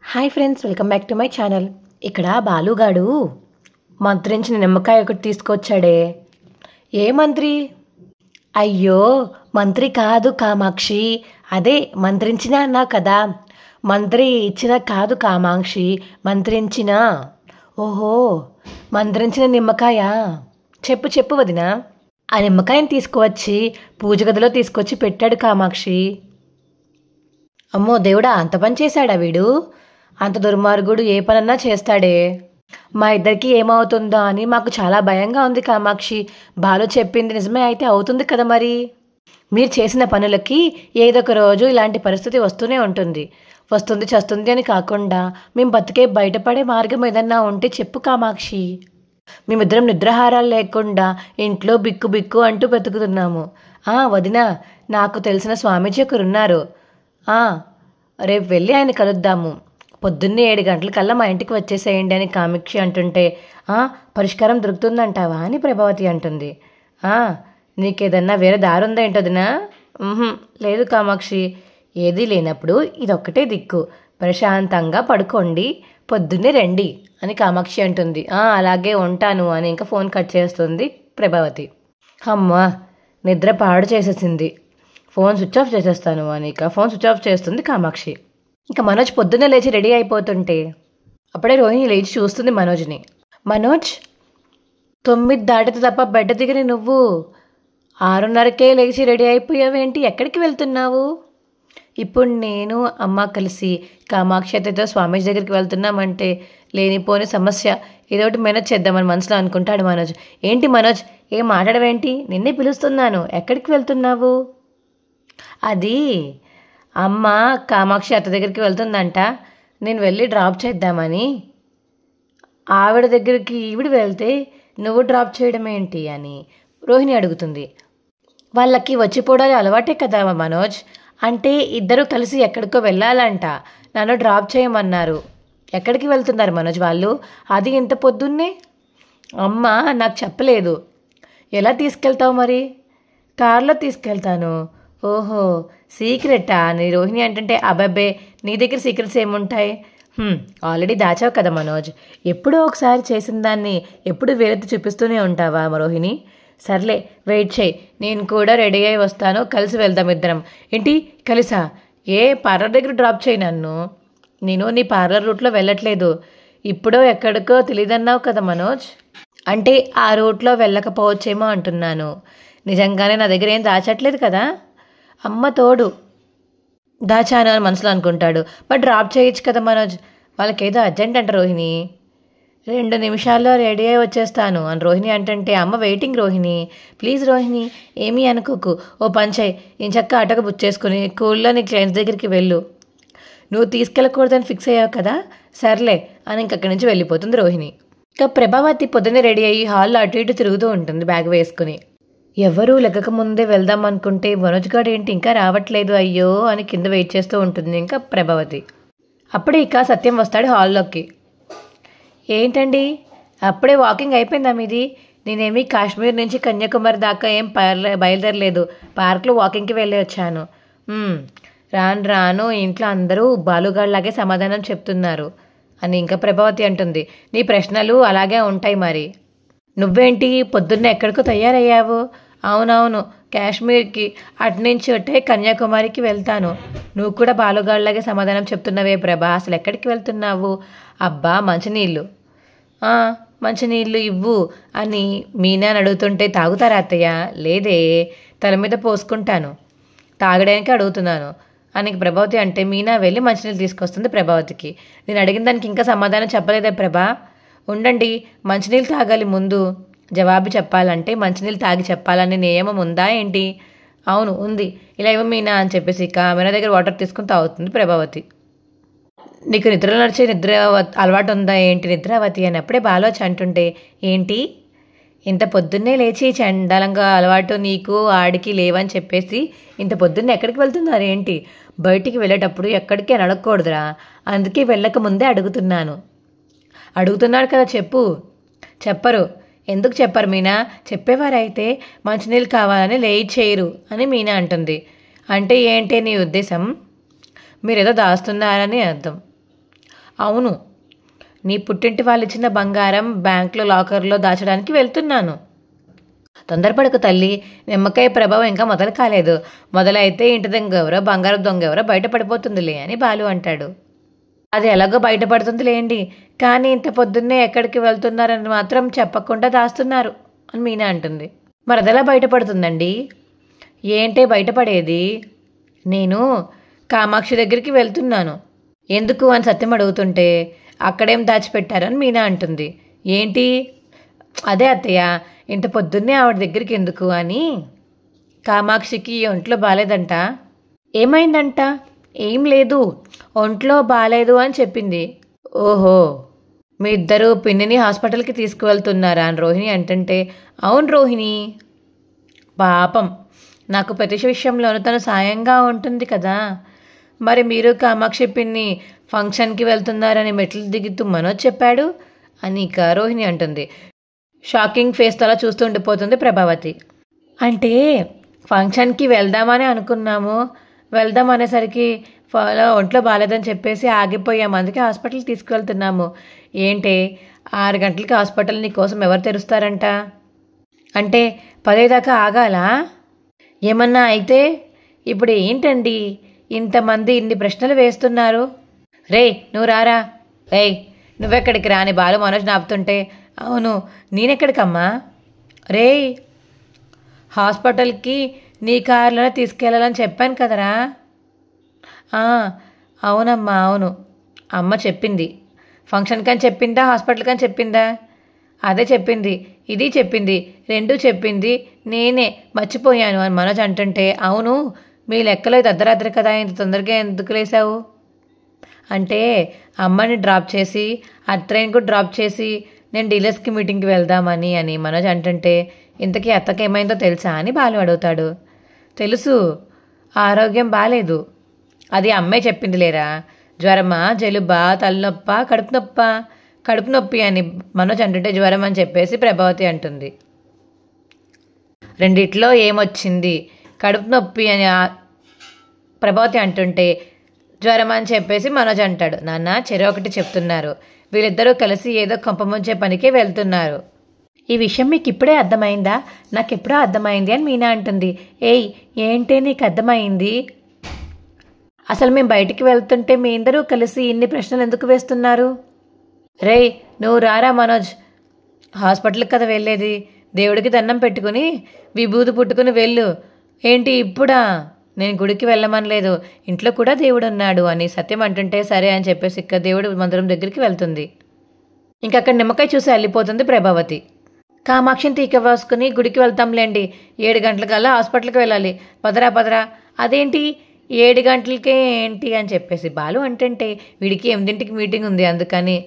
Hi friends, welcome back to my channel. ఇక్కడ బాలుగాడు మంత్రించిన నిమ్మకాయ ఒకటి తీసుకొచ్చాడే. ఏ మంత్రి? అయ్యో, మంత్రి కాదు కామాక్షి. అదే మంత్రించిన అన్నావు కదా, మంత్రి ఇచ్చిన కాదు కామాక్షి, మంత్రించిన. ఓహో, మంత్రించిన నిమ్మకాయ. చెప్పు చెప్పు వదినా. ఆ నిమ్మకాయని తీసుకువచ్చి పూజ గదిలో తీసుకొచ్చి పెట్టాడు కామాక్షి. అమ్మో దేవుడా, అంత పని చేశాడా వీడు? అంత దుర్మార్గుడు ఏ పనన్నా చేస్తాడే. మా ఇద్దరికి ఏమవుతుందో అని మాకు చాలా భయంగా ఉంది కామాక్షి. బాలు చెప్పింది నిజమే అయితే అవుతుంది కదా మరి. మీరు చేసిన పనులకి ఏదో ఒక రోజు ఇలాంటి పరిస్థితి వస్తూనే ఉంటుంది. వస్తుంది చస్తుంది అని కాకుండా మేము బతికే బయటపడే మార్గం ఏదన్నా ఉంటే చెప్పు కామాక్షి. మేమిద్దరం నిద్రాహారాలు లేకుండా ఇంట్లో బిక్కు బిక్కు అంటూ బ్రతుకుతున్నాము. వదినా, నాకు తెలిసిన స్వామీజీ ఒకరున్నారు. రేపు వెళ్ళి ఆయన కలుద్దాము. పొద్దున్నే 7 గంటలకల్లా మా ఇంటికి వచ్చేసేయండి అని కామాక్షి అంటుంటే, పరిష్కారం దొరుకుతుందంటావా అని ప్రభావతి అంటుంది. నీకేదన్నా వేరే దారి ఉందా ఏంటోదినా? లేదు కామాక్షి, ఏదీ లేనప్పుడు ఇదొక్కటే దిక్కు. ప్రశాంతంగా పడుకోండి, పొద్దున్నే రండి అని కామాక్షి అంటుంది. అలాగే ఉంటాను అని ఇంకా ఫోన్ కట్ చేస్తుంది ప్రభావతి. అమ్మా, నిద్ర పాడు చేసేసింది, ఫోన్ స్విచ్ ఆఫ్ చేసేస్తాను అని ఇక ఫోన్ స్విచ్ ఆఫ్ చేస్తుంది కామాక్షి. ఇంకా మనోజ్ పొద్దున్నే లేచి రెడీ అయిపోతుంటే అప్పుడే రోహిణి లేచి చూస్తుంది మనోజ్ని. మనోజ్, 9 దాటితే తప్ప బెడ్ దిగని నువ్వు 6:30కే లేచి రెడీ అయిపోయావేంటి? ఎక్కడికి వెళ్తున్నావు? ఇప్పుడు నేను అమ్మ కలిసి కామాక్షి అతతో స్వామీజీ దగ్గరికి వెళ్తున్నామంటే లేనిపోని సమస్య, ఏదోటి మేనేజ్ చేద్దామని మనసులో అనుకుంటాడు మనోజ్. ఏంటి మనోజ్, ఏం మాట్లాడవేంటి? నిన్నే పిలుస్తున్నాను, ఎక్కడికి వెళ్తున్నావు? అది అమ్మ కామాక్షి అత్త దగ్గరికి వెళ్తుందంట, నేను వెళ్ళి డ్రాప్ చేద్దామని. ఆవిడ దగ్గరికి ఈవిడ వెళ్తే నువ్వు డ్రాప్ చేయడం ఏంటి అని రోహిణి అడుగుతుంది. వాళ్ళకి వచ్చిపోవడాలు అలవాటే కదా మనోజ్. అంటే ఇద్దరు కలిసి ఎక్కడికో వెళ్ళాలంట, నన్ను డ్రాప్ చేయమన్నారు. ఎక్కడికి వెళ్తున్నారు మనోజ్ వాళ్ళు? అది ఇంత పొద్దున్నే? అమ్మ నాకు చెప్పలేదు. ఎలా తీసుకెళ్తావు మరి? కార్లో తీసుకెళ్తాను. ఓహో, సీక్రెటా అని రోహిణి అంటుంటే, అబ్బాబ్బే నీ దగ్గర సీక్రెట్స్ ఏముంటాయి? ఆల్రెడీ దాచావు కదా మనోజ్. ఎప్పుడో ఒకసారి చేసిన దాన్ని ఎప్పుడు వేరెత్తి చూపిస్తూనే ఉంటావా రోహిణి? సర్లే, వెయిట్ చేయి, నేను కూడా రెడీ అయి వస్తాను, కలిసి వెళ్దాం ఇద్దరం. ఏంటి కలిసా? పార్లర్ దగ్గర డ్రాప్ చేయి నన్ను. నేను నీ పార్లర్ రూట్లో వెళ్ళట్లేదు, ఇప్పుడో ఎక్కడికో తెలియదన్నావు కదా మనోజ్. అంటే ఆ రూట్లో వెళ్ళకపోవచ్చేమో అంటున్నాను. నిజంగానే నా దగ్గర ఏం దాచట్లేదు కదా. అమ్మ తోడు దాచాను అని మనసులో అనుకుంటాడు. బట్ డ్రాప్ చేయొచ్చు కదా మనోజ్, వాళ్ళకేదో అర్జెంట్ అంట రోహిణి. 2 నిమిషాల్లో రెడీ అయి వచ్చేస్తాను అని రోహిణి అంటుంటే, అమ్మ వెయిటింగ్ రోహిణి, ప్లీజ్ రోహిణి ఏమీ అనుకోకు. ఓ పని చేయి, నేను చక్క ఆటోకి బుక్ చేసుకుని స్కూల్లో నీ క్లయింట్స్ దగ్గరికి వెళ్ళు. నువ్వు తీసుకెళ్ళకూడదని ఫిక్స్ అయ్యావు కదా, సర్లే అని ఇంకక్కడి నుంచి వెళ్ళిపోతుంది రోహిణి. ఇక ప్రభావతి పొద్దున్నే రెడీ అయ్యి హాల్లో అటు ఇటు తిరుగుతూ ఉంటుంది బ్యాగ్ వేసుకుని. ఎవరూ లెగ్గక ముందే వెళ్దాం అనుకుంటే మనోజ్ గారు ఏంటి ఇంకా రావట్లేదు అయ్యో అని కింద వెయిట్ చేస్తూ ఉంటుంది ఇంకా ప్రభావతి. అప్పుడే ఇక సత్యం వస్తాడు హాల్లోకి. ఏంటండి, అప్పుడే వాకింగ్ అయిపోయిందా మీది? నేనేమి కాశ్మీర్ నుంచి కన్యాకుమారి దాకా ఏం బయలుదేరలేదు, పార్క్లో వాకింగ్కి వెళ్ళి వచ్చాను. రాను రాను ఇంట్లో అందరూ బాలుగాళ్ళలాగే సమాధానం చెప్తున్నారు అని ఇంకా ప్రభావతి అంటుంది. నీ ప్రశ్నలు అలాగే ఉంటాయి మరి. నువ్వేంటి పొద్దున్నే ఎక్కడికో తయారయ్యావు? అవునవును, కాశ్మీర్కి, అటునుంచి అట్టే కన్యాకుమారికి వెళ్తాను. నువ్వు కూడా బాలుగాళ్ళలాగే సమాధానం చెప్తున్నావే ప్రభా, అసలు ఎక్కడికి వెళ్తున్నావు? అబ్బా మంచినీళ్ళు. మంచినీళ్ళు ఇవ్వు అని మీనా అడుగుతుంటే, తాగుతారా అత్తయ్య? లేదే, తల మీద పోసుకుంటాను, తాగడానికి అడుగుతున్నాను అని ప్రభావతి అంటే మీనా వెళ్ళి మంచినీళ్ళు తీసుకొస్తుంది ప్రభావతికి. నేను అడిగిన దానికి ఇంకా సమాధానం చెప్పలేదే ప్రభా. ఉండండి, మంచినీళ్ళు తాగాలి ముందు, జవాబు చెప్పాలంటే మంచినీళ్ళు తాగి చెప్పాలనే నియమం ఉందా ఏంటి? అవును ఉంది, ఇలా ఇవ్వ మీనా అని చెప్పేసి ఇక మీనా దగ్గర వాటర్ తీసుకుని తాగుతుంది ప్రభావతి. నీకు నిద్రలో నడిచే నిద్ర అలవాటు ఉందా ఏంటి నిద్రావతి అని అప్పుడే బాలోచి అంటుంటే, ఏంటి ఇంత పొద్దున్నే లేచి చండాలంగా అలవాటు నీకు ఆడికి లేవని చెప్పేసి ఇంత పొద్దున్నే ఎక్కడికి వెళ్తున్నారు ఏంటి? బయటికి వెళ్ళేటప్పుడు ఎక్కడికి అని అడగకూడదురా, అందుకే వెళ్ళక ముందే అడుగుతున్నాడు కదా, చెప్పు. చెప్పరు. ఎందుకు చెప్పరు మీనా? చెప్పేవారైతే మంచినీళ్ళు కావాలని లేట్ చేయరు అని మీనా అంటుంది. అంటే ఏంటి నీ ఉద్దేశం? మీరేదో దాస్తున్నారని అర్థం. అవును, నీ పుట్టింటి వాళ్ళు ఇచ్చిన బంగారం బ్యాంకులో లాకర్లో దాచడానికి వెళ్తున్నాను. తొందరపడకు తల్లి, నిమ్మకాయ ప్రభావం ఇంకా మొదలు కాలేదు. మొదలైతే ఇంటి దొంగ ఎవరో బంగారం దొంగ ఎవరో బయటపడిపోతుందిలే అని బాలు అంటాడు. అది ఎలాగో బయటపడుతుంది లేండి, కానీ ఇంత పొద్దున్నే ఎక్కడికి వెళ్తున్నారని మాత్రం చెప్పకుండా దాస్తున్నారు అని మీనా అంటుంది. మరి అదెలా బయటపడుతుందండి? ఏంటే బయటపడేది? నేను కామాక్షి దగ్గరికి వెళ్తున్నాను. ఎందుకు అని సత్యం అడుగుతుంటే అక్కడేం దాచిపెట్టారని మీనా అంటుంది. ఏంటి? అదే అత్తయ్య, ఇంత పొద్దున్నే ఆవిడ దగ్గరికి ఎందుకు అని. కామాక్షికి ఒంట్లో బాగాలేదంట. ఏమైందంట? ఏం లేదు, ఒంట్లో బాగాలేదు అని చెప్పింది. ఓహో, మీ ఇద్దరు పిన్నిని హాస్పిటల్కి తీసుకువెళ్తున్నారా అని రోహిణి అంటుంటే, అవును రోహిణి, పాపం నాకు ప్రతి విషయంలోనూ తను సాయంగా ఉంటుంది కదా. మరి మీరు కామాక్షి పిన్ని ఫంక్షన్కి వెళ్తున్నారని మెట్లు దిగుతూ మనోజ్ చెప్పాడు అని ఇక రోహిణి అంటుంది. షాకింగ్ ఫేస్తో అలా చూస్తూ ఉండిపోతుంది ప్రభావతి. అంటే ఫంక్షన్కి వెళ్దామని అనుకున్నాము, వెళ్దాం అనేసరికి ఒంట్లో బాగాలేదని చెప్పేసి ఆగిపోయాము, అందుకే హాస్పిటల్కి తీసుకువెళ్తున్నాము. ఏంటి 6 గంటలకి హాస్పిటల్ నీ కోసం ఎవరు తెరుస్తారంట? అంటే 10 దాకా ఆగాలా? ఏమన్నా అయితే ఇప్పుడు ఏంటండి ఇంతమంది ఇన్ని ప్రశ్నలు వేస్తున్నారు? రే నువ్వు రారా, రే నువ్వెక్కడికి రాని బాలు మనోజ్ నాపుతుంటే. అవును, నేనెక్కడికమ్మా? రే హాస్పిటల్కి నీ కారులోనే తీసుకెళ్ళాలని చెప్పాను కదరా. అవునమ్మా అవును, అమ్మ చెప్పింది. ఫంక్షన్కి అని చెప్పిందా, హాస్పిటల్కి అని చెప్పిందా? అదే చెప్పింది, ఇది చెప్పింది, రెండూ చెప్పింది, నేనే మర్చిపోయాను అని మనోజ్ అంటుంటే, అవును మీ లెక్కలో ఇది అర్ధరాత్రి కదా, ఇంత తొందరగా ఎందుకు లేసావు? అంటే అమ్మని డ్రాప్ చేసి ఆ ట్రైన్కు డ్రాప్ చేసి నేను డీలర్స్కి మీటింగ్కి వెళ్దామని అని మనోజ్ అంటుంటే, ఇంతకీ అత్తకి ఏమైందో తెలుసా అని బాలు అడుగుతాడు. తెలుసు, ఆరోగ్యం బాగాలేదు. అది అమ్మాయి చెప్పింది లేరా. జ్వరమా, జలుబా, తలనొప్ప, కడుపు నొప్పి అని మనోజ్ అంటుంటే జ్వరం అని చెప్పేసి ప్రభావతి అంటుంది. రెండిట్లో ఏమొచ్చింది? కడుపు నొప్పి అని ప్రభావతి అంటుంటే జ్వరం అని చెప్పేసి మనోజ్ అంటాడు. నాన్న చెరొకటి చెప్తున్నారు, వీళ్ళిద్దరూ కలిసి ఏదో కొంపముంచే పనికే వెళ్తున్నారు. ఈ విషయం మీకు ఇప్పుడే అర్థమైందా? నాకు ఎప్పుడో అర్థమైంది అని మీనా అంటుంది. ఏయ్ ఏంటే నీకు అర్థమైంది? అసలు మేము బయటికి వెళ్తుంటే మీ అందరూ కలిసి ఇన్ని ప్రశ్నలు ఎందుకు వేస్తున్నారు? రేయ్ నువ్వు రారా మనోజ్, హాస్పిటల్కి కదా వెళ్ళేది, దేవుడికి దండం పెట్టుకుని విభూతి పుట్టుకుని వెళ్ళు. ఏంటి ఇప్పుడా? నేను గుడికి వెళ్ళమనలేదు, ఇంట్లో కూడా దేవుడు ఉన్నాడు అని సత్యం అంటుంటే సరే అని చెప్పేసి ఇక దేవుడు మందిరం దగ్గరికి వెళ్తుంది. ఇంకక్కడ నిమ్మకాయ చూసి వెళ్ళిపోతుంది ప్రభావతి. కామాక్షిని తీక వేసుకుని గుడికి వెళ్తాంలేండి, 7 గంటలకల్లా హాస్పిటల్కి వెళ్ళాలి, పదరా. అదేంటి 7 గంటలకే ఏంటి అని చెప్పేసి బాలు అంటుంటే, వీడికి 8ంటికి మీటింగ్ ఉంది అందుకని.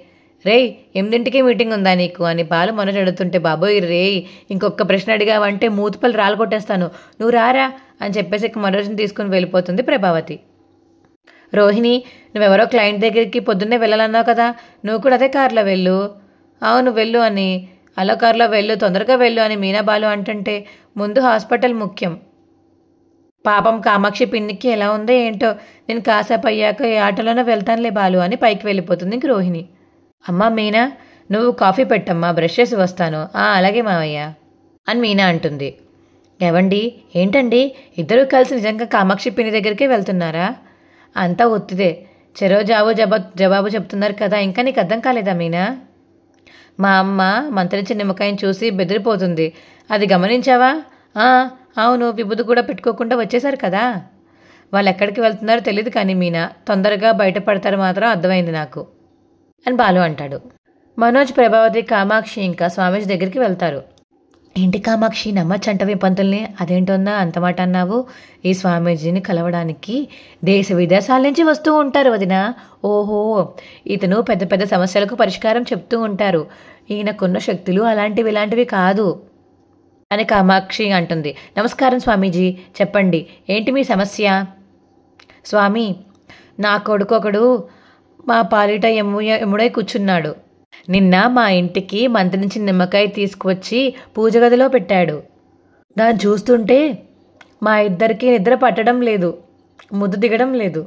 రేయ్ 8ంటికే మీటింగ్ ఉందా నీకు అని బాలు మనోజ్ అడుగుతుంటే, బాబోయ్ రేయ్ ఇంకొక ప్రశ్న అడిగావంటే మూతుపల్లి రాళ్ళు కొట్టేస్తాను, నువ్వు రారా అని చెప్పేసి మనోజ్ని తీసుకుని వెళ్ళిపోతుంది ప్రభావతి. రోహిణి, నువ్వెవరో క్లయింట్ దగ్గరికి పొద్దున్నే వెళ్ళాలన్నావు కదా, నువ్వు కూడా అదే కారులో వెళ్ళు. అవును వెళ్ళు అని, అలా కారులో వెళ్ళు, తొందరగా వెళ్ళు అని మీనా బాలు అంటుంటే, ముందు హాస్పిటల్ ముఖ్యం. పాపం కామాక్షి పిన్నికి ఎలా ఉందో ఏంటో, నేను కాసేపు అయ్యాక ఈ ఆటోలోనే వెళ్తానులే బాలు అని పైకి వెళ్ళిపోతుంది ఇంక రోహిణి. అమ్మా మీనా, నువ్వు కాఫీ పెట్టమ్మా, బ్రష్ చేసి వస్తాను. అలాగే మావయ్య అని మీనా అంటుంది. ఏవండి ఏంటండి ఇద్దరూ కలిసి నిజంగా కామాక్షి పిన్ని దగ్గరికే వెళ్తున్నారా? అంతా ఒత్తిదే, చెరో జవాబు చెప్తున్నారు కదా, ఇంకా నీకు అర్థం కాలేదా మీనా? మా అమ్మ మంత్రించిన నిమ్మకాయని చూసి బెదిరిపోతుంది, అది గమనించావా? అవును, విభూది కూడా పెట్టుకోకుండా వచ్చేశారు కదా. వాళ్ళు ఎక్కడికి వెళ్తున్నారో తెలియదు కానీ మీనా తొందరగా బయటపడతారు మాత్రం అర్థమైంది నాకు అని బాలు అంటాడు. మనోజ్, ప్రభావతి, కామాక్షి ఇంకా స్వామీజీ దగ్గరికి వెళ్తారు. ఏంటి కామాక్షి నమ్మచ్చంటవి పంతుల్ని, అదేంటోందా అంత మాట అన్నావు? ఈ స్వామీజీని కలవడానికి దేశ విదేశాల నుంచి వస్తూ ఉంటారు వదిన. ఓహో, ఇతను పెద్ద పెద్ద సమస్యలకు పరిష్కారం చెప్తూ ఉంటారు, ఈయనకున్న శక్తులు అలాంటివి ఇలాంటివి కాదు అని కామాక్షి అంటుంది. నమస్కారం స్వామీజీ, చెప్పండి ఏంటి మీ సమస్య? స్వామి, నా కొడుకొకడు మా పాలిట ఎముడై కూర్చున్నాడు. నిన్న మా ఇంటికి మంత్రించిన నిమ్మకాయ తీసుకువచ్చి పూజ గదిలో పెట్టాడు. దాన్ని చూస్తుంటే మా ఇద్దరికి నిద్ర పట్టడం లేదు, ముద్దు దిగడం లేదు,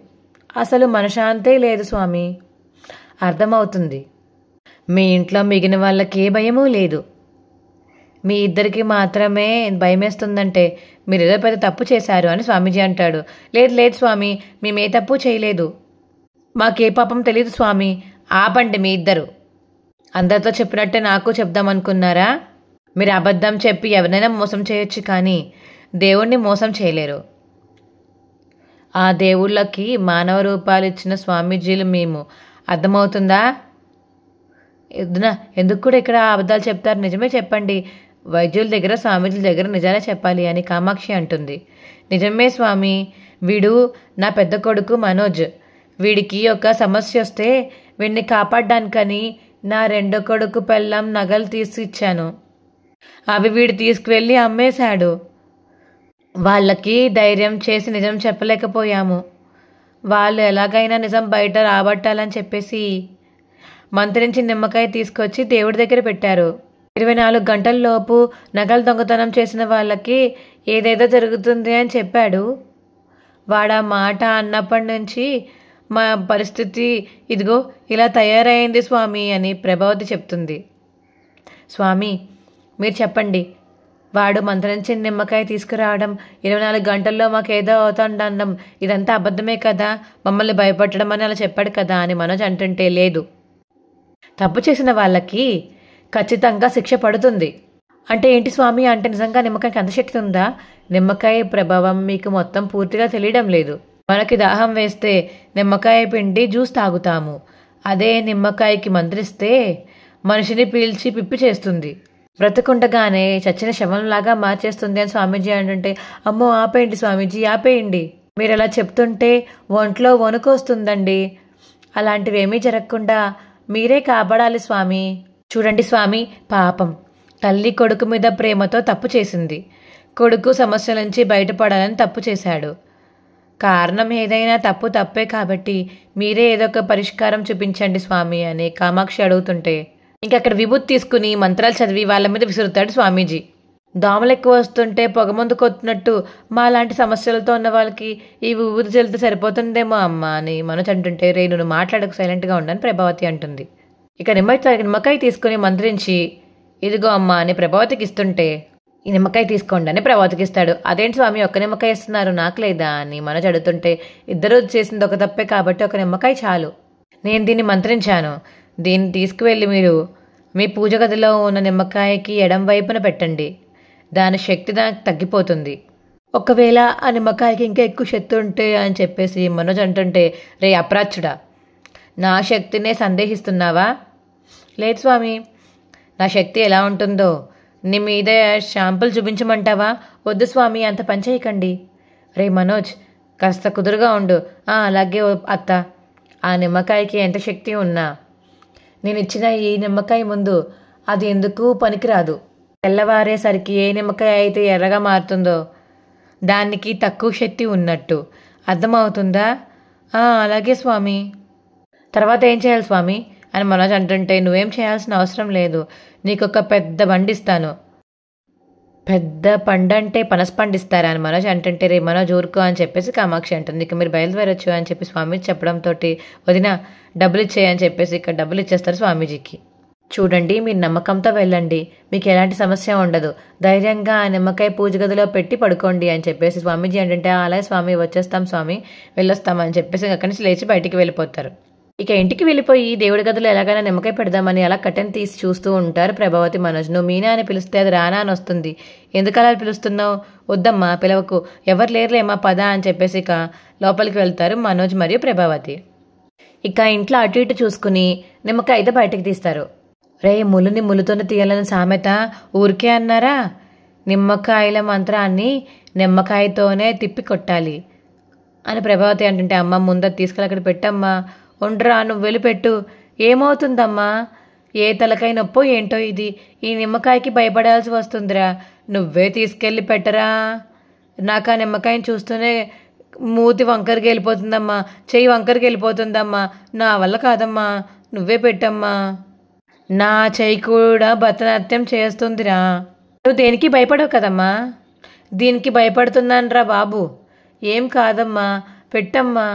అసలు మనశాంతే లేదు స్వామి. అర్థమవుతుంది. మీ ఇంట్లో మిగిలిన వాళ్ళకి ఏ భయమూ లేదు. మీ ఇద్దరికి మాత్రమే భయమేస్తుందంటే మీరు ఏదో పెద్ద తప్పు చేశారు అని స్వామీజీ అంటాడు. లేదు లేదు స్వామి, మేమే తప్పు చేయలేదు, మాకే పాపం తెలియదు స్వామి. ఆపండి మీ ఇద్దరు. అందరితో చెప్పినట్టే నాకు చెప్దామనుకున్నారా? మీరు అబద్ధం చెప్పి ఎవరినైనా మోసం చేయొచ్చు, కానీ దేవుణ్ణి మోసం చేయలేరు. ఆ దేవుళ్ళకి మానవ రూపాలు ఇచ్చిన స్వామీజీలు మేము. అర్థమవుతుందా? ఎందుకు కూడా ఇక్కడ అబద్ధాలు చెప్తారు? నిజమే చెప్పండి. వైద్యుల దగ్గర స్వామీజీల దగ్గర నిజాలే చెప్పాలి అని కామాక్షి అంటుంది. నిజమే స్వామి, వీడు నా పెద్ద కొడుకు మనోజ్. వీడికి ఒక సమస్య వస్తే వీడిని కాపాడడానికని నా రెండో కొడుకు పెళ్ళాం నగలు తీసి ఇచ్చాను. అవి వీడు తీసుకువెళ్ళి అమ్మేశాడు. వాళ్ళకి ధైర్యం చేసి నిజం చెప్పలేకపోయాము. వాళ్ళు ఎలాగైనా నిజం బయట రాబట్టాలని చెప్పేసి మంత్రించి నిమ్మకాయ తీసుకొచ్చి దేవుడి దగ్గర పెట్టారు. 24 గంటల్లోపు నగలు దొంగతనం చేసిన వాళ్ళకి ఏదేదో జరుగుతుంది అని చెప్పాడు. వాడా మాట అన్నప్పటి నుంచి మా పరిస్థితి ఇదిగో ఇలా తయారైంది స్వామి అని ప్రభావతి చెప్తుంది. స్వామి మీరు చెప్పండి, వాడు మంత్రించి నిమ్మకాయ తీసుకురావడం, 24 గంటల్లో మాకేదో అవుతుండడం ఇదంతా అబద్ధమే కదా, మమ్మల్ని భయపెట్టడం అని అలా చెప్పాడు కదా అని మనోజ్ అంటుంటే, లేదు, తప్పు చేసిన వాళ్ళకి ఖచ్చితంగా శిక్ష పడుతుంది. అంటే ఏంటి స్వామి? అంటే నిజంగా నిమ్మకాయకి అంత శక్తి ఉందా? నిమ్మకాయ ప్రభావం మీకు మొత్తం పూర్తిగా తెలియడం లేదు. మనకి దాహం వేస్తే నిమ్మకాయ పిండి జ్యూస్ తాగుతాము. అదే నిమ్మకాయకి మంత్రిస్తే మనిషిని పీల్చి పిప్పి చేస్తుంది, బ్రతుకుండగానే చచ్చిన శవంలాగా మార్చేస్తుంది అని స్వామీజీ అంటుంటే, అమ్మో ఆపేయండి స్వామీజీ, ఆపేయండి. మీరు అలా చెప్తుంటే ఒంట్లో వణుకు వస్తుందండి. అలాంటివేమీ జరగకుండా మీరే కాపాడాలి స్వామి. చూడండి స్వామి, పాపం తల్లి కొడుకు మీద ప్రేమతో తప్పు చేసింది. కొడుకు సమస్యల నుంచి బయటపడాలని తప్పు చేశాడు. కారణం ఏదైనా తప్పు తప్పే కాబట్టి మీరే ఏదో ఒక పరిష్కారం చూపించండి స్వామి అని కామాక్షి అడుగుతుంటే, ఇంకక్కడ విభూతి తీసుకుని మంత్రాలు చదివి వాళ్ళ మీద విసురుతాడు స్వామీజీ. దోమలు ఎక్కువ వస్తుంటే పొగమందు కొట్టినట్టు మా లాంటి సమస్యలతో ఉన్న వాళ్ళకి ఈ విభూతి చల్లితే సరిపోతుందేమో అమ్మ అని మనోజ్ అంటుంటే, రే నువ్వు మాట్లాడకు, సైలెంట్గా ఉండని ప్రభావతి అంటుంది. ఇక నిమ్మకాయ తీసుకుని మంత్రించి ఇదిగో అమ్మ అని ప్రభావతికి ఇస్తుంటే, ఈ నిమ్మకాయ తీసుకోండి అని ప్రభావతికి ఇస్తాడు. అదేంటి స్వామి ఒక్క నిమ్మకాయ ఇస్తున్నారు, నాకు లేదా అని మనోజ్ అడుగుతుంటే, ఇద్దరు చేసింది ఒక తప్పే కాబట్టి ఒక నిమ్మకాయ చాలు. నేను దీన్ని మంత్రించాను, దీన్ని తీసుకువెళ్ళి మీరు మీ పూజ గదిలో ఉన్న నిమ్మకాయకి ఎడం వైపున పెట్టండి. దాని శక్తి దానికి తగ్గిపోతుంది. ఒకవేళ ఆ నిమ్మకాయకి ఇంకా ఎక్కువ శక్తి ఉంటే అని చెప్పేసి మనోజ్ అంటుంటే, రే అప్రాచ్యుడా, నా శక్తినే సందేహిస్తున్నావా? లేదు స్వామి, నా శక్తి ఎలా ఉంటుందో నీ మీద షాంపుల్ చూపించమంటావా? వద్దు స్వామి, అంత పని చేయకండి. రే మనోజ్, కాస్త కుదురుగా ఉండు. అలాగే అత్త, ఆ నిమ్మకాయకి ఎంత శక్తి ఉన్నా నేను ఇచ్చిన ఈ నిమ్మకాయ ముందు అది ఎందుకు పనికిరాదు. తెల్లవారేసరికి ఏ నిమ్మకాయ అయితే ఎర్రగా మారుతుందో దానికి తక్కువ శక్తి ఉన్నట్టు. అర్థమవుతుందా? అలాగే స్వామి. తర్వాత ఏం చేయాలి స్వామి అని మనోజ్ అంటుంటే, నువ్వేం చేయాల్సిన అవసరం లేదు, నీకొక పెద్ద బండి ఇస్తాను. పెద్ద పండంటే పనస పండిస్తారా అని మనోజ్ అంటుంటే, రే మనోజ్ ఊరుకో అని చెప్పేసి కామాక్షి అంటుంది. ఇక మీరు బయలుదేరొచ్చు అని చెప్పి స్వామీజీ చెప్పడంతో, వదిన డబ్బులు ఇచ్చేయని చెప్పేసి ఇక్కడ డబ్బులు ఇచ్చేస్తారు స్వామీజీకి. చూడండి, మీరు నమ్మకంతో వెళ్ళండి, మీకు ఎలాంటి సమస్య ఉండదు, ధైర్యంగా ఆ నిమ్మకాయ పూజ గదిలో పెట్టి పడుకోండి అని చెప్పేసి స్వామీజీ అంటుంటే, అలాగే స్వామి వచ్చేస్తాం స్వామి, వెళ్ళొస్తామని చెప్పేసి అక్కడి నుంచి లేచి బయటికి వెళ్ళిపోతారు. ఇక ఇంటికి వెళ్ళిపోయి దేవుడి గదిలో ఎలాగైనా నిమ్మకాయ పెడదామని అలా కట్టెన్ తీసి చూస్తూ ఉంటారు ప్రభావతి మనోజ్. నువ్వు మీనా అని పిలిస్తే అది రానా అని వస్తుంది. ఎందుకు అలా పిలుస్తున్నావు? వద్దమ్మా పిలవకు, ఎవరు లేరులేమ్మా పద అని చెప్పేసి ఇక లోపలికి వెళ్తారు మనోజ్ మరియు ప్రభావతి. ఇక ఇంట్లో అటు ఇటు చూసుకుని నిమ్మకాయ అయితే బయటకు తీస్తారు. రే ములుని ములుతోనే తీయాలని సామెత ఊరికే అన్నారా? నిమ్మకాయల మంత్రాన్ని నిమ్మకాయతోనే తిప్పి కొట్టాలి అని ప్రభావతి అంటుంటే, అమ్మ ముందు తీసుకెళ్ళి అక్కడ పెట్టమ్మా. ఉండరా, నువ్వు వెళ్ళిపెట్టు. ఏమవుతుందమ్మా? ఏ తలకాయ నొప్పో ఏంటో ఇది, ఈ నిమ్మకాయకి భయపడాల్సి వస్తుందిరా, నువ్వే తీసుకెళ్ళి పెట్టరా. నాకు ఆ నిమ్మకాయని చూస్తూనే మూతి వంకరికి వెళ్ళిపోతుందమ్మా, చెయ్యి వంకరికి వెళ్ళిపోతుందమ్మా, నా వల్ల కాదమ్మా, నువ్వే పెట్టమ్మా. నా చెయ్యి కూడా భరతనాట్యం చేస్తుందిరా. నువ్వు దేనికి భయపడవు కదమ్మా? దీనికి భయపడుతున్నానరా బాబు. ఏం కాదమ్మా, పెట్టమ్మా,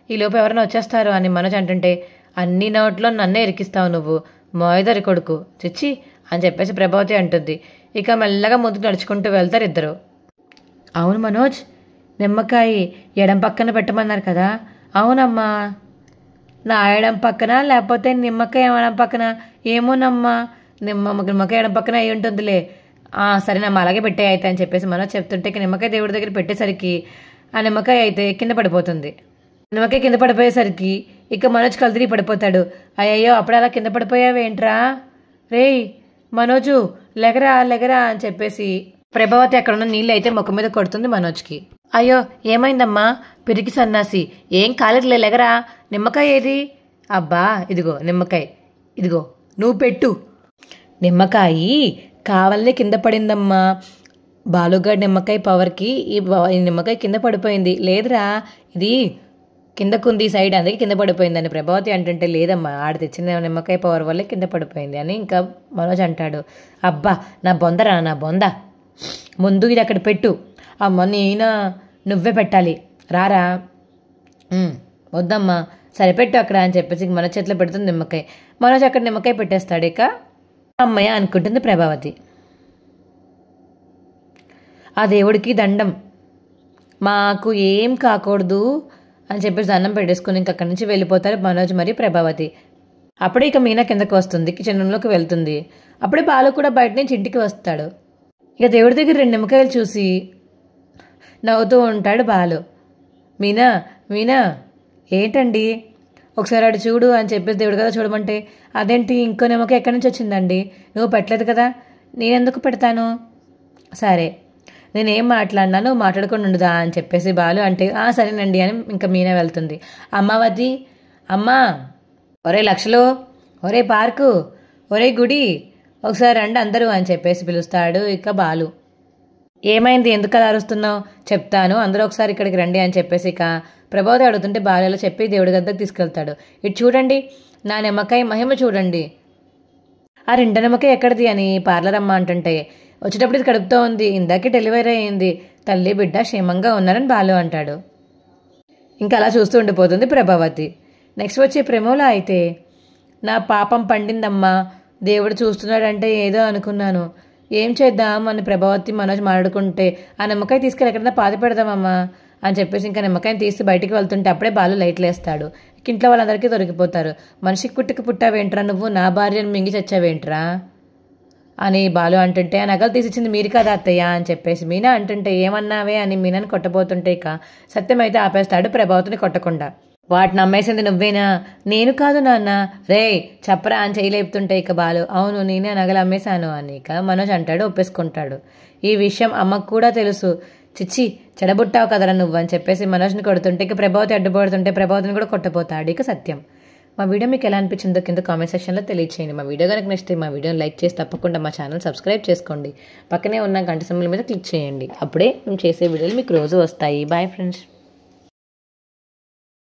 ఈలోపు ఎవరైనా వచ్చేస్తారు అని మనోజ్ అంటుంటే, అన్ని నోట్లో నన్నే ఇరికిస్తావు నువ్వు, మోయదరి కొడుకు, చిచ్చి అని చెప్పేసి ప్రభావతి అంటుంది. ఇక మెల్లగా ముందుకు నడుచుకుంటూ వెళ్తారు ఇద్దరు. అవును మనోజ్, నిమ్మకాయ ఎడం పక్కన పెట్టమన్నారు కదా? అవునమ్మా. నా ఎడం పక్కన లేకపోతే నిమ్మకాయ ఎడం పక్కన? ఏమోనమ్మా, నిమ్మకాయ ఎడం పక్కన అయి ఉంటుందిలే. సరేనమ్మా అలాగే పెట్టే అయితే అని చెప్పేసి మనోజ్ చెప్తుంటే ఇక నిమ్మకాయ దేవుడి దగ్గర పెట్టేసరికి ఆ నిమ్మకాయ అయితే కింద పడిపోతుంది. నిమ్మకాయ కింద పడిపోయేసరికి ఇక మనోజ్ కళ్ళు తిరిగి పడిపోతాడు. అయ్యయ్యో అప్పుడు అలా కింద పడిపోయావేంట్రా? రేయ్ మనోజు లెగరా లెగరా అని చెప్పేసి ప్రభావతి అక్కడ ఉన్న నీళ్ళు అయితే ముఖం మీద కొడుతుంది మనోజ్కి. అయ్యో ఏమైందమ్మా పిరికి సన్నాసి, ఏం కాలేదులే లెగరా, నిమ్మకాయ ఏది? అబ్బా ఇదిగో నిమ్మకాయ, ఇదిగో నువ్వు పెట్టు. నిమ్మకాయ కావాలనే కింద పడిందమ్మా, బాలుగాడి నిమ్మకాయ పవర్కి ఈ నిమ్మకాయ కింద పడిపోయింది. లేదురా ఇది కిందకుంది సైడ్, అందుకే కింద పడిపోయిందని ప్రభావతి అంటుంటే లేదమ్మా ఆడ తెచ్చిన నిమ్మకాయ పవర్ వల్లే కింద పడిపోయింది అని ఇంకా మనోజ్ అంటాడు. అబ్బా నా బొందరా నా బొంద, ముందు ఇది అక్కడ పెట్టు. అమ్మ నేనా, నువ్వే పెట్టాలి రారా. వద్దమ్మా సరిపెట్టు అక్కడ అని చెప్పేసి మన చేతిలో పెడుతుంది నిమ్మకాయ. మనోజ్ అక్కడ నిమ్మకాయ పెట్టేస్తాడు. ఇక అమ్మయ్య అనుకుంటుంది ప్రభావతి. ఆ దేవుడికి దండం, మాకు ఏం కాకూడదు అని చెప్పేసి దండం పెట్టేసుకుని ఇంక అక్కడి నుంచి వెళ్ళిపోతారు మనోజ్ మరి ప్రభావతి. అప్పుడే ఇక మీనా కిందకు వస్తుంది, కిచెన్ రూమ్లోకి వెళ్తుంది. అప్పుడే బాలు కూడా బయట నుంచి ఇంటికి వస్తాడు. ఇక దేవుడి దగ్గర 2 నిమ్మకాయలు చూసి నవ్వుతూ ఉంటాడు బాలు. మీనా మీనా ఏంటండి ఒకసారి అటు చూడు అని చెప్పేసి దేవుడు కదా చూడమంటే, అదేంటి ఇంకో నిమ్మకాయ ఎక్కడి నుంచి వచ్చిందండి, నువ్వు పెట్టలేదు కదా, నేనెందుకు పెడతాను? సరే నేనేం మాట్లాడినా నువ్వు మాట్లాడుకొని ఉండుదా అని చెప్పేసి బాలు అంటే సరేనండి అని ఇంకా మీనా వెళ్తుంది. అమ్మావతి, అమ్మా, ఒరే లక్షలు, ఒరే పార్కు, ఒరే గుడి, ఒకసారి రండి అందరూ అని చెప్పేసి పిలుస్తాడు ఇక బాలు. ఏమైంది, ఎందుకు అలా అరుస్తున్నావు? చెప్తాను అందరూ ఒకసారి ఇక్కడికి రండి అని చెప్పేసి ఇక ప్రభావతి అడుగుతుంటే బాలు చెప్పి దేవుడి గద్దకు తీసుకెళ్తాడు. ఇటు చూడండి నా నిమ్మకాయ మహిమ చూడండి. ఆ 2 నిమ్మకాయ ఎక్కడిది అని పార్లర్ అమ్మ అంటుంటే, వచ్చేటప్పుడు ఇది కడుపుతో ఉంది, ఇందాకే డెలివరీ అయింది, తల్లి బిడ్డ క్షేమంగా ఉన్నారని బాలు అంటాడు. ఇంకా అలా చూస్తూ ఉండిపోతుంది ప్రభావతి. నెక్స్ట్ వచ్చే ప్రేమలో అయితే, నా పాపం పండిందమ్మా, దేవుడు చూస్తున్నాడంటే ఏదో అనుకున్నాను, ఏం చేద్దాం అని ప్రభావతి మనోజ్ మాట్లాడుకుంటే, ఆ నిమ్మకాయ తీసుకెళ్ళి ఎక్కడన్నా పాతి పెడదామమ్మా అని చెప్పేసి ఇంకా నిమ్మకాయని తీసి బయటికి వెళ్తుంటే అప్పుడే బాలు లైట్లు వేస్తాడు. ఇంట్లో వాళ్ళందరికీ దొరికిపోతారు. మనిషికి పుట్టావేంట్రా నువ్వు, నా భార్యను మింగి చచ్చావేంట్రా అని బాలు అంటుంటే, ఆ నగలు తీసిచ్చింది మీరు కదా అత్తయ్య అని చెప్పేసి మీనా అంటుంటే, ఏమన్నావే అని మీనాని కొట్టబోతుంటే ఇక సత్యం అయితే ఆపేస్తాడు ప్రభావతిని కొట్టకుండా. వాటిని అమ్మేసింది నువ్వేనా? నేను కాదు నాన్న, రే చెప్పరా అని చేయలేపుతుంటే ఇక బాలు, అవును నేనే నగలు అమ్మేశాను అని ఇక మనోజ్ అంటాడు, ఒప్పేసుకుంటాడు. ఈ విషయం అమ్మకు కూడా తెలుసు, చిచ్చి చెడబుట్టావు కదరా నువ్వు అని చెప్పేసి మనోజ్ని కొడుతుంటే ఇక ప్రభావతి అడ్డుపడుతుంటే ప్రభావతిని కూడా కొట్టబోతాడు ఇక సత్యం. మా వీడియో మీకు ఎలా అనిపించిందో కింద కామెంట్ సెక్షన్లో తెలియచేయండి. మా వీడియో కనుక నచ్చితే మా వీడియోని లైక్ చేసి తప్పకుండా మా ఛానల్ సబ్స్క్రైబ్ చేసుకోండి. పక్కనే ఉన్న గంట సింబల్ మీద క్లిక్ చేయండి. అప్పుడే మేము చేసే వీడియోలు మీకు రోజు వస్తాయి. Bye friends.